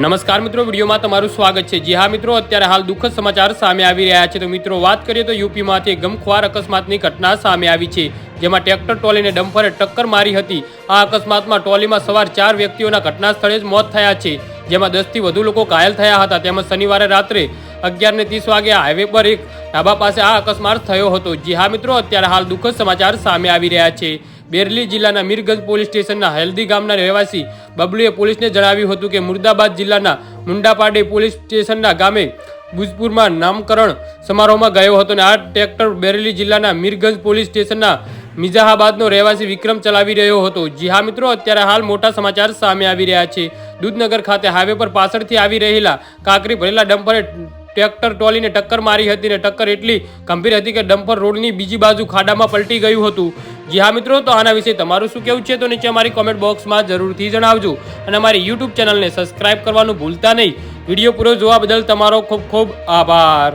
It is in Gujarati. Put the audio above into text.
નમસ્કાર મિત્રો, વિડીયોમાં તમારું સ્વાગત છે। જી હા મિત્રો, અત્યારે હાલ દુઃખદ સમાચાર સામે આવી રહ્યા છે। તો મિત્રો વાત કરીએ તો યુપીમાંથી ગમખ્વાર અકસ્માતની ઘટના સામે આવી છે, જેમાં ટ્રેક્ટર ટ્રોલીને ડમ્પરે ટક્કર મારી હતી। આ અકસ્માતમાં ટ્રોલીમાં સવાર 4 વ્યક્તિઓના ઘટના સ્થળે જ મોત થયા છે, જેમાં 10થી વધુ લોકો ઘાયલ થયા હતા। તેમજ શનિવારે રાત્રે 11:30 વાગે હાઈવે પર એક ઢાબા પાસે આ અકસ્માત થયો હતો। જી હા મિત્રો, અત્યારે હાલ દુઃખદ સમાચાર સામે આવી રહ્યા છે। બેરલી જિલ્લાના મીરગંજ પોલીસ સ્ટેશનના હેલ્દી ગામના રહેવાસી બબલુએ પોલીસને જણાવ્યું હતું કે મુર્દાબાદ જિલ્લાના મુંડાપાડી પોલીસ સ્ટેશનના ગામે ભુજપુરમાં નામકરણ સમારોહમાં ગયો હતો અને આ ટ્રેક્ટર બેરલી જિલ્લાના મીરગંજ પોલીસ સ્ટેશનના મિજાહાબાદનો રહેવાસી વિક્રમ ચલાવી રહ્યો હતો। જી હા મિત્રો, અત્યારે હાલ મોટા સમાચાર સામે આવી રહ્યા છે। દૂધનગર ખાતે હાઈવે પર પાછળથી આવી રહેલા કાંકરી ભરેલા ડમ્પરે ટ્રેક્ટર ટ્રોલીને ટક્કર મારી હતી અને ટક્કર એટલી ગંભીર હતી કે ડમ્પર રોડની બીજી બાજુ ખાડામાં પલટી ગયું હતું। જી હા મિત્રો, તો આના વિશે તમારું શું કહેવું છે તો નીચે અમારી કોમેન્ટ બોક્સમાં જરૂરથી જણાવજો અને અમારી યુટ્યુબ ચેનલને સબસ્ક્રાઇબ કરવાનું ભૂલતા નહીં। વિડીયો પૂરો જોવા બદલ તમારો ખૂબ ખૂબ આભાર।